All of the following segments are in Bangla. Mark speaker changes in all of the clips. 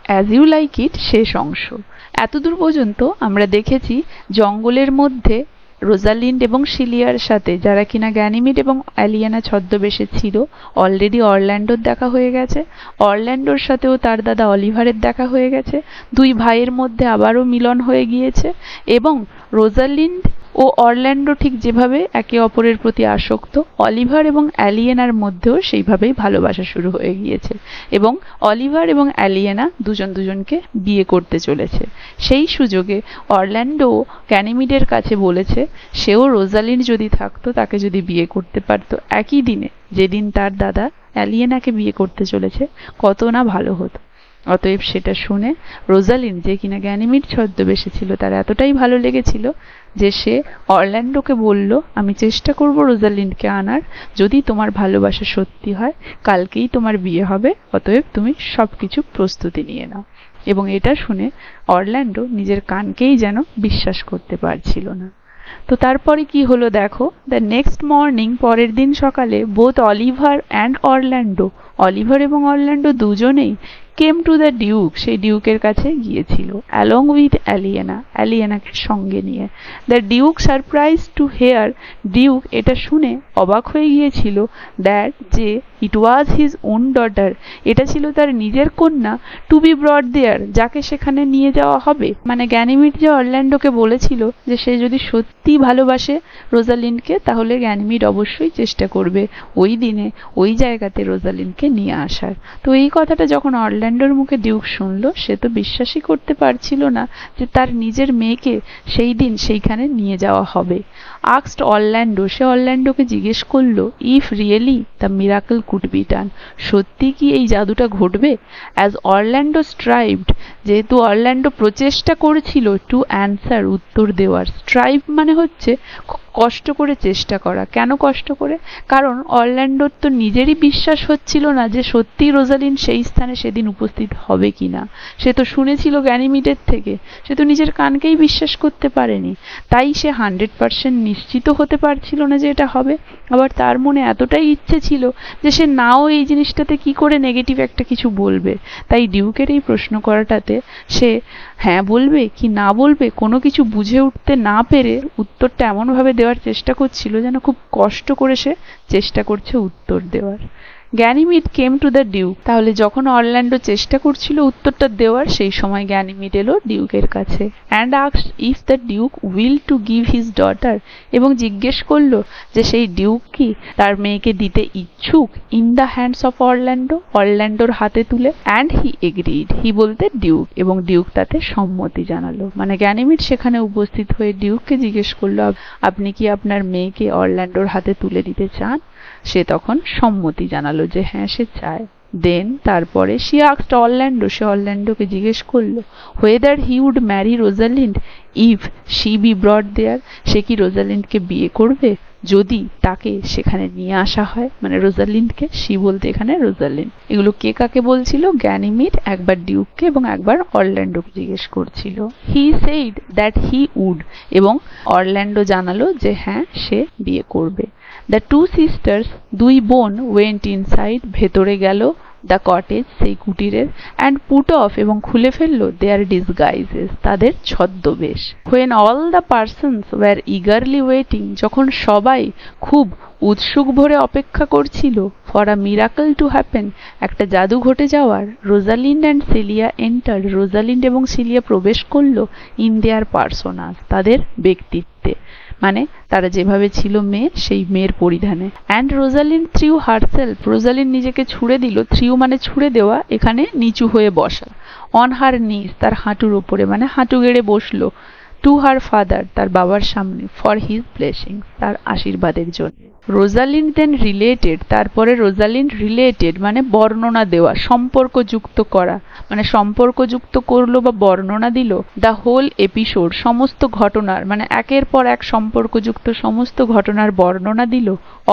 Speaker 1: অ্যাজ ইউ লাইক ইট শেষ অংশ। এতদূর পর্যন্ত আমরা দেখেছি জঙ্গলের মধ্যে রোজালিন্ড এবং সিলিয়ার সাথে, যারা কিনা গ্যানিমিড এবং অ্যালিয়েনা ছদ্মবেশে ছিল, অলরেডি অরল্যান্ডোর দেখা হয়ে গেছে। অরল্যান্ডোর সাথেও তার দাদা অলিভারের দেখা হয়ে গেছে। দুই ভাইয়ের মধ্যে আবারও মিলন হয়ে গিয়েছে এবং রোজালিন্ড ও অরল্যান্ডো ঠিক যেভাবে একে অপরের প্রতি আসক্ত, অলিভার এবং অ্যালিয়েনার মধ্যেও সেইভাবেই ভালোবাসা শুরু হয়ে গিয়েছে এবং অলিভার এবং অ্যালিয়েনা দুজন দুজনকে বিয়ে করতে চলেছে। সেই সুযোগে অরল্যান্ডো গ্যানিমিডের কাছে বলেছে সেও রোজালিন্ড যদি থাকতো তাকে যদি বিয়ে করতে পারতো একই দিনে যেদিন তার দাদা অ্যালিয়েনাকে বিয়ে করতে চলেছে, কত না ভালো হতো। অতএব সেটা শুনে রোজালিন্ড, যে কিনা গ্যানিমিড ছদ্মবেশে ছিল, তার এতটাই ভালো লেগেছিল যে সে অরল্যান্ডোকে বলল, আমি চেষ্টা করব রোজালিন্ডকে আনার, যদি তোমার ভালোবাসা সত্যি হয় কালকেই তোমার বিয়ে হবে, অতএব তুমি সবকিছু প্রস্তুতি নিয়ে নাও। এবং এটা শুনে অরল্যান্ডো নিজের কানকেই যেন বিশ্বাস করতে পারছিল না। তো তারপরে কি হলো দেখো। দ্য নেক্সট মর্নিং, পরের দিন সকালে, both Oliver and Orlando, Oliver এবং অরল্যান্ডো দুজনেই কেম টু দ্য ডিউক, সেই ডিউকের কাছে গিয়েছিল, অ্যালং উইথ অ্যালিয়েনা, অ্যালিয়েনাকে সঙ্গে নিয়ে। The Duke surprise to hear, Duke এটা শুনে অবাক হয়ে গিয়েছিল, দ্যাট যে it was his own daughter, এটা ছিল তার নিজের কন্যা, টু বি ব্রট দেয়ার, যাকে সেখানে নিয়ে যাওয়া হবে। মানে গ্যানিমিড যে অরল্যান্ডোকে বলেছিল যে সে যদি সত্যি ভালোবাসে রোজালিন্ডকে, তাহলে গ্যানিমিড অবশ্যই চেষ্টা করবে ওই দিনে ওই জায়গাতে রোজালিন্ডকে নিয়ে আসার। তো এই কথাটা যখন অরল্যান্ডোর মুখে ডিউক শুনলো, সে তো বিশ্বাসই করতে পারছিল না যে তার নিজের মেয়েকে সেই দিন সেইখানে নিয়ে যাওয়া হবে। আস্কড অরল্যান্ডো, সে অরল্যান্ডোকে জিজ্ঞেস করলো, if really the miracle could be done, সত্যি কি এই জাদুটা ঘটবে? অ্যাজ অরল্যান্ডো স্ট্রাইভড, যেহেতু অরল্যান্ডো প্রচেষ্টা করেছিল, টু অ্যান্সার, উত্তর দেওয়ার। স্ট্রাইভ মানে হচ্ছে কষ্ট করে চেষ্টা করা। কেন কষ্ট করে? কারণ অরল্যান্ডোর তো নিজেরই বিশ্বাস হচ্ছিল না যে সত্যিই রোজালিন্ড সেই স্থানে সেদিন উপস্থিত হবে কিনা। সে তো শুনেছিল গ্যানিমিডের থেকে, সে তো নিজের কানকেই বিশ্বাস করতে পারেনি। তাই সে 100% নিশ্চিত হতে পারছিল না যে এটা হবে। আবার তার মনে এতটাই ইচ্ছে ছিল যে সে নাও এই জিনিসটাতে কি করে নেগেটিভ একটা কিছু বলবে। তাই ডিউকের এই প্রশ্ন করাটাতে সে হ্যাঁ বলবে কি না বলবে কোনো কিছু বুঝে উঠতে না পেরে উত্তরটা এমনভাবে দেওয়ার চেষ্টা করছিল যেন খুব কষ্ট করে সে চেষ্টা করছে উত্তর দেওয়ার। Ganymede came to the Duke, তাহলে যখন অরল্যান্ডো চেষ্টা করছিল উত্তরটা দেওয়ার, সেই সময় গ্যানিমিড এলো ডিউকের কাছে। And asked if the Duke will to give his daughter, এবং জিজ্ঞেস করলো যে সেই ডিউক কি তার মেয়েকে দিতে ইচ্ছুক, in the hands of Orlando, অরল্যান্ডোর হাতে তুলে। অ্যান্ড হি এগ্রিড, হি বলতে ডিউক, এবং ডিউক তাতে সম্মতি জানালো। মানে গ্যানিমিড সেখানে উপস্থিত হয়ে ডিউককে জিজ্ঞেস করলো, আপনি কি আপনার মেয়েকে অরল্যান্ডোর হাতে তুলে দিতে চান? সে তখন সম্মতি জানালো যে হ্যাঁ সে চায়। দেন তারপরে সে আস্কড অরল্যান্ডো, সে অরল্যান্ডোকে জিজ্ঞেস করলো whether he would marry Rosalind if she be brought there, সে কি রোজালিন্ডকে বিয়ে করবে যদি তাকে সেখানে নিয়ে আসা হয়। মানে রোজালিন্ডকে, শি বলতে এখানে রোজালিন্ড। এগুলো কে কাকে বলছিল? গ্যানিমিড একবার ডিউককে এবং একবার অরল্যান্ডোকে জিজ্ঞেস করছিল। He said that he would, এবং অরল্যান্ডো জানালো যে হ্যাঁ সে বিয়ে করবে। দ্য টু সিস্টার্স, দুই বোন, ওয়েন্ট ইনসাইড, ভেতরে গেল, দ্য কটেজ, সেই কুটিরের, অ্যান্ড পুট অফ, এবং খুলে ফেললো, দেয়ার ডিসগাইজেস, তাদের ছদ্মবেশ। When all the persons were eagerly waiting, যখন সবাই খুব উৎসুক ভরে অপেক্ষা করছিল, for a miracle to happen, একটা জাদু ঘটে যাওয়ার, Rosalind and Celia entered, Rosalind এবং সিলিয়া প্রবেশ করলো, ইন দেয়ার পার্সোনাস, তাদের ব্যক্তিত্বে, মানে তারা যেভাবে ছিল মেয়ে, সেই মেয়ের পরিধানে। And Rosalind threw herself, Rosalind নিজেকে ছুড়ে দিল, থ্রিউ মানে ছুড়ে দেওয়া, এখানে নিচু হয়ে বসা, অন হার নিজ, তার হাঁটুর ওপরে, মানে হাঁটু গেড়ে বসলো, টু হার ফাদার, তার বাবার সামনে, ফর হিজ ব্লেসিং, তার আশীর্বাদের জন্য। রোজালিন্ড দেন রিলেটেড, তারপরে রোজালিন্ড রিলেটেড মানে বর্ণনা দেওয়া, সম্পর্ক যুক্ত করা, মানে সম্পর্ক যুক্ত করলো বা বর্ণনা দিল, দ্য হোল এপিসোড, সমস্ত ঘটনার, মানে একের পর এক সম্পর্কযুক্ত সমস্ত ঘটনার বর্ণনা দিল,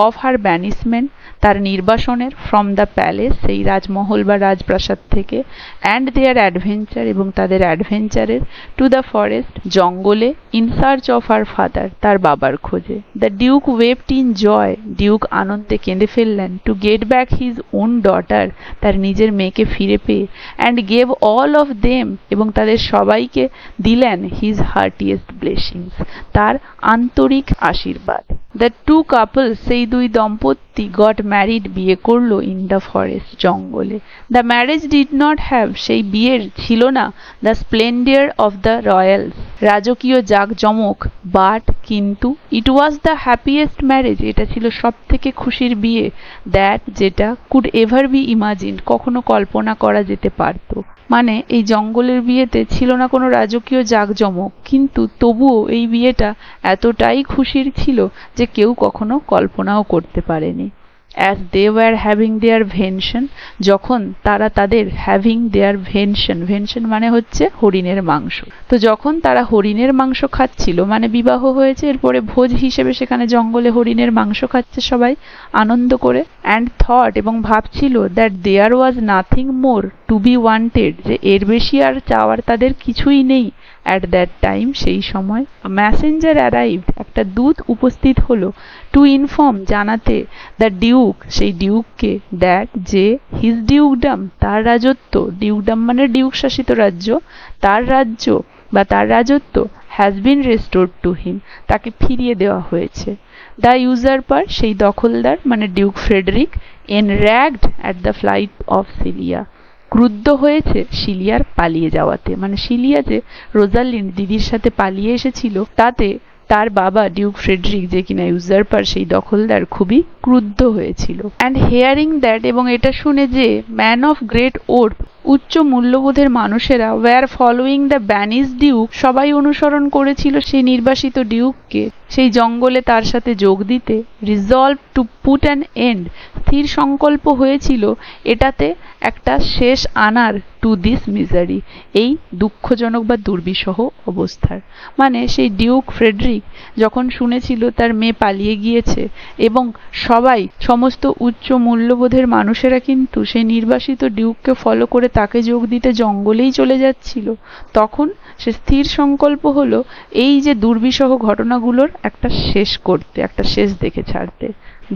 Speaker 1: অফ হার ব্যানিসমেন্ট, তার নির্বাসনের, ফ্রম দ্য প্যালেস, সেই রাজমহল বা রাজপ্রাসাদ থেকে, অ্যান্ড দেয়ার অ্যাডভেঞ্চার, এবং তাদের অ্যাডভেঞ্চারের, টু দ্য ফরেস্ট, জঙ্গল জঙ্গলে in search of her father, তার বাবার খোঁজে। The Duke wept in joy, Duke আনন্দে কেঁদে ফেললেন, to get back his own daughter, তার নিজের মেয়েকে ফিরে পেয়ে, and gave all of them, এবং তাদের সবাইকে দিলেন হিজ হার্টিয়েস্ট ব্লেসিংস, তার আন্তরিক আশীর্বাদ। দ্য টু কাপল, সেই দুই দম্পতি, গট ম্যারিড, বিয়ে করলো ইন দ্য ফরেস্ট, জঙ্গলে। The marriage did not have, সেই বিয়ের ছিল না, দ্য স্প্লেন্ডিয়ার অফ দ্য রয়্যালস, রাজকীয় জাঁকজমক, বাট কিন্তু, ইট ওয়াজ দ্য হ্যাপিয়েস্ট ম্যারেজ, এটা ছিল সব থেকে খুশির বিয়ে, দ্যাট যেটা, কুড এভার বি ইমাজিন্ড, কখনো কল্পনা করা যেতে পারত। মানে এই জঙ্গলের বিয়েতে ছিল না কোনো রাজকীয় জাঁকজমক, কিন্তু তবুও এই বিয়েটা এতটাই খুশির ছিল যে কেউ কখনো কল্পনাও করতে পারেনি। As they were having their venison, যখন তারা তাদের হ্যাভিং দেয়ার ভেনশন, ভেনশন মানে হচ্ছে হরিণের মাংস, তো যখন তারা হরিণের মাংস খাচ্ছিল, মানে বিবাহ হয়েছে, এরপরে ভোজ হিসেবে সেখানে জঙ্গলে হরিণের মাংস খাচ্ছে সবাই আনন্দ করে। অ্যান্ড থট, এবং ভাবছিল, that there was nothing more to be wanted, যে এর বেশি আর চাওয়ার তাদের কিছুই নেই। অ্যাট দ্যাট টাইম, সেই সময়, ম্যাসেঞ্জার অ্যারাইভড, একটা দূত উপস্থিত হলো, টু ইনফর্ম, জানাতে, দ্য ডিউক, সেই ডিউককে, দ্যাট যে, হিজ ডিউকডম, তার রাজত্ব, ডিউকডম মানে ডিউক শাসিত রাজ্য, তার রাজ্য বা তার রাজত্ব, has been restored to him, তাকে ফিরিয়ে দেওয়া হয়েছে। দ্য ইউজারপার, সেই দখলদার মানে Duke Frederick, enraged at the flight of Celia, ক্রুদ্ধ হয়েছে সিলিয়ার পালিয়ে যাওয়াতে, মানে সিলিয়া যে রোজালিন্ড দিদির সাথে পালিয়ে এসেছিল, তাতে তার বাবা ডিউক ফ্রেডরিক, যে কিনা ইউজারপার সেই দখলদার, খুবই ক্রুদ্ধ হয়েছিল। অ্যান্ড হেয়ারিং দ্যাট, এবং এটা শুনে যে, ম্যান অফ গ্রেট ওর্থ, উচ্চ মূল্যবোধের মানুষেরা, were following the banished Duke, সবাই অনুসরণ করেছিল সেই নির্বাসিত ডিউককে, সেই জঙ্গলে তার সাথে যোগ দিতে। Resolve to put an end, স্থির সংকল্প হয়েছিল এটাতে একটা শেষ আনার, টু দিস মিজারি, এই দুঃখজনক বা দুর্বিষহ অবস্থার। মানে সেই ডিউক ফ্রেডরিক যখন শুনেছিল তার মেয়ে পালিয়ে গিয়েছে, এবং সবাই, সমস্ত উচ্চ মূল্যবোধের মানুষেরা কিন্তু সেই নির্বাসিত ডিউককে ফলো করে তাকে যোগ দিতে জঙ্গলেই চলে যাচ্ছিল, তখন সে স্থির সংকল্প হলো এই যে দুর্বিষহ ঘটনাগুলোর একটা শেষ করতে, একটা শেষ দেখে ছাড়তে।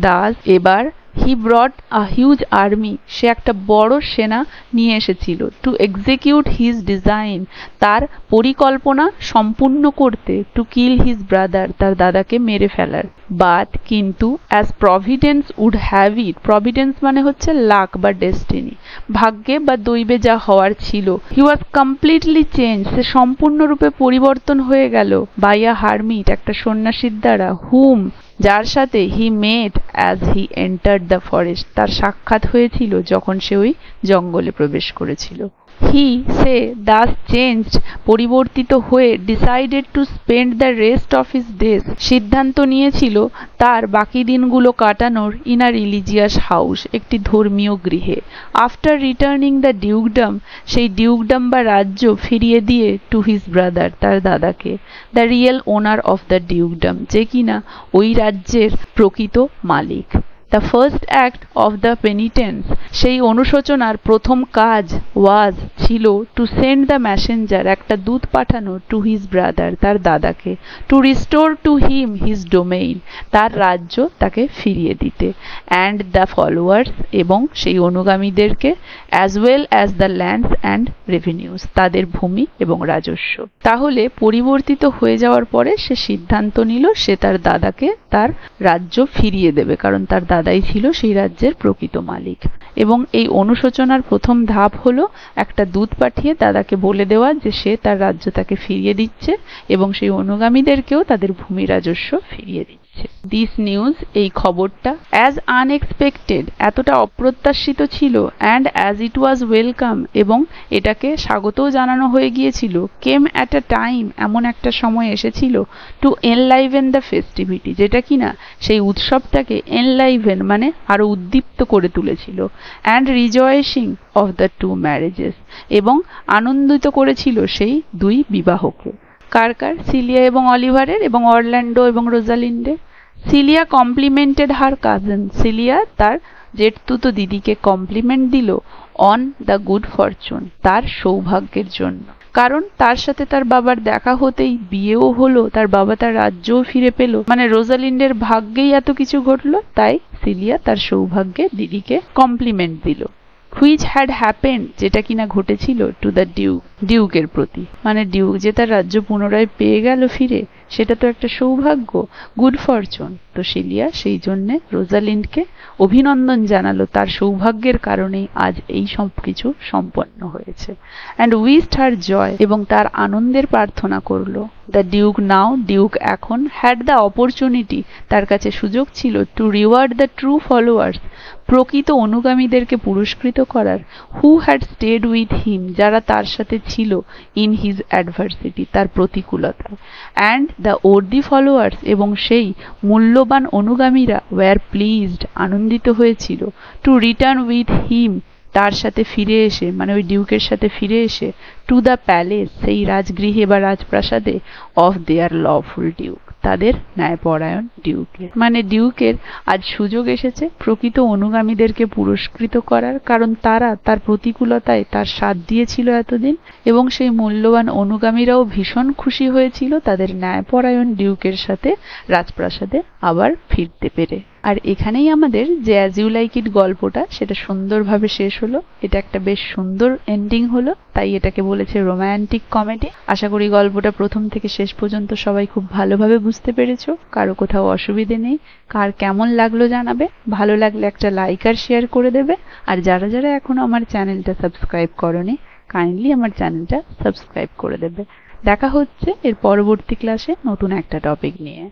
Speaker 1: দাস এবার হি ব্রট আ হিউজ আর্মি, সে একটা বড় সেনা নিয়ে এসেছিল, টু এক্সিকিউট হিজ ডিজাইন, তার পরিকল্পনা সম্পূর্ণ করতে, টু কিল হিজ ব্রাদার, তার দাদাকে মেরে ফেলার। বাট কিন্তু, as providence would have it, providence মানে হচ্ছে লাক বা ডেস্টিনি, ভাগ্যে বা দৈবে যা হওয়ার ছিল, হি ওয়াজ কমপ্লিটলি চেঞ্জ, সে সম্পূর্ণরূপে পরিবর্তন হয়ে গেল, বাই আ হারমিট, একটা সন্ন্যাসীর দ্বারা, হুম, যার সাথে he met as he entered the forest, তার সাক্ষাৎ হয়েছিল যখন সে ওই জঙ্গলে প্রবেশ করেছিল। হি, সে, দাস চেঞ্জড, পরিবর্তিত হয়ে, decided to spend the rest of his days, সিদ্ধান্ত নিয়েছিল তার বাকি দিনগুলো কাটানোর, ইন আ রিলিজিয়াস হাউস, একটি ধর্মীয় গৃহে। আফটার রিটার্নিং দ্য ডিউকডম, সেই ডিউকডম বা রাজ্য ফিরিয়ে দিয়ে, টু হিজ ব্রাদার, তার দাদাকে, the real owner of the dukedom, যে কিনা ওই রাজ্যের প্রকৃত মালিক। The first act of the penitence, সেই অনুশোচনার প্রথম কাজ, ওয়াজ ছিল, টু সেন্ড দ্য ম্যাসেঞ্জার, একটা দূত পাঠানো, টু হিজ ব্রাদার, তার দাদাকে, to restore to him his domain, তার রাজ্য তাকে ফিরিয়ে দিতে। অ্যান্ড দ্য ফলোয়ার্স, এবং সেই অনুগামীদেরকে, as well as the lands and revenues, তাদের ভূমি এবং রাজস্ব। তাহলে পরিবর্তিত হয়ে যাওয়ার পরে সে সিদ্ধান্ত নিল সে তার দাদাকে তার রাজ্য ফিরিয়ে দেবে, কারণ তার দাদাই ছিল সেই রাজ্যের প্রকৃত মালিক। এবং এই অনুশোচনার প্রথম ধাপ হলো একটা দূত পাঠিয়ে দাদাকে বলে দেওয়া যে সে তার রাজ্য তাকে ফিরিয়ে দিচ্ছে, এবং সেই অনুগামীদেরকেও তাদের ভূমি রাজস্ব ফিরিয়ে দিচ্ছে। দিস নিউজ, এই খবরটা, অ্যাজ আনএক্সপেক্টেড, এতটা অপ্রত্যাশিত ছিল, and as it was welcome, এবং এটাকে স্বাগতও জানানো হয়ে গিয়েছিল, কেম অ্যাট আ টাইম, এমন একটা সময় এসেছিল, টু এনলাইভেন দ্য ফেস্টিভিটি, যেটা কিনা সেই উৎসবটাকে এনলাইভেন মানে আরো উদ্দীপ্ত করে তুলেছিল, and rejoicing of the two marriages, এবং আনন্দিত করেছিল সেই দুই বিবাহকে। কার কার? সিলিয়া এবং অলিভারের, এবং অরল্যান্ডো এবং রোজালিন্ডের। সিলিয়া কমপ্লিমেন্টেড হার কাজিন, সিলিয়া তার জেঠতুতো দিদিকে কমপ্লিমেন্ট দিল, অন দ্য গুড ফরচুন, তার সৌভাগ্যের জন্য। কারণ তার সাথে তার বাবার দেখা হতেই বিয়েও হলো, তার বাবা তার রাজ্যও ফিরে পেল, মানে রোজালিন্ডের ভাগ্যেই এত কিছু ঘটলো। তাই সিলিয়া তার সৌভাগ্যে দিদিকে কমপ্লিমেন্ট দিল। হুইচ হ্যাড হ্যাপেন্ড, যেটা কিনা ঘটেছিল টু দ্য ডিউকের প্রতি, মানে ডিউক যে তার রাজ্য পুনরায় পেয়ে গেল ফিরে, সেটা তো একটা সৌভাগ্য, গুড ফরচুন। তো সিলিয়া সেই জন্যে রোজালিন্ডকে অভিনন্দন জানালো, তার সৌভাগ্যের কারণেই আজ এই সব কিছু সম্পন্ন হয়েছে। অ্যান্ড উইশড হার জয়, এবং তার আনন্দের প্রার্থনা করলো। দ্য ডিউক এখন হ্যাড দ্য অপরচুনিটি, তার কাছে সুযোগ ছিল, to reward the true followers, প্রকৃত অনুগামীদেরকে পুরস্কৃত করার, who had stayed with him, যারা তার সাথে ছিল, ইন হিজ অ্যাডভার্সিটি, তার প্রতিকূলতায়। অ্যান্ড দ্য ওর্দি ফলোয়ার্স, এবং সেই মূল্যবান অনুগামীরা, ওয়্যার প্লিজড, আনন্দিত হয়েছিল, টু রিটার্ন উইথ হিম, তার সাথে ফিরে এসে, মানে ওই ডিউকের সাথে ফিরে এসে, টু দ্য প্যালেস, সেই রাজগৃহে বা রাজপ্রাসাদে, অফ দেয়ার লফুল ডিউক, তাদের ন্যায়পরায়ণ ডিউকের। মানে ডিউকের আজ সুযোগ এসেছে প্রকৃত অনুগামীদেরকে পুরস্কৃত করার, কারণ তারা তার প্রতিকূলতায় তার সাথ দিয়েছিল এতদিন, এবং সেই মূল্যবান অনুগামীরাও ভীষণ খুশি হয়েছিল তাদের ন্যায়পরায়ণ ডিউকের সাথে রাজপ্রাসাদে আবার ফিরতে পেরে। আর এখানেই আমাদের যে অ্যাজ ইউ লাইক ইট গল্পটা, সেটা সুন্দরভাবে শেষ হলো। এটা একটা বেশ সুন্দর এন্ডিং হলো, তাই এটাকে বলেছে রোম্যান্টিক কমেডি। আশা করি গল্পটা প্রথম থেকে শেষ পর্যন্ত সবাই খুব ভালোভাবে বুঝতে পেরেছো, কারো কোথাও অসুবিধে নেই। কার কেমন লাগলো জানাবে, ভালো লাগলে একটা লাইক আর শেয়ার করে দেবে। আর যারা যারা এখনো আমার চ্যানেলটা সাবস্ক্রাইব করোনি, কাইন্ডলি আমার চ্যানেলটা সাবস্ক্রাইব করে দেবে। দেখা হচ্ছে এর পরবর্তী ক্লাসে নতুন একটা টপিক নিয়ে।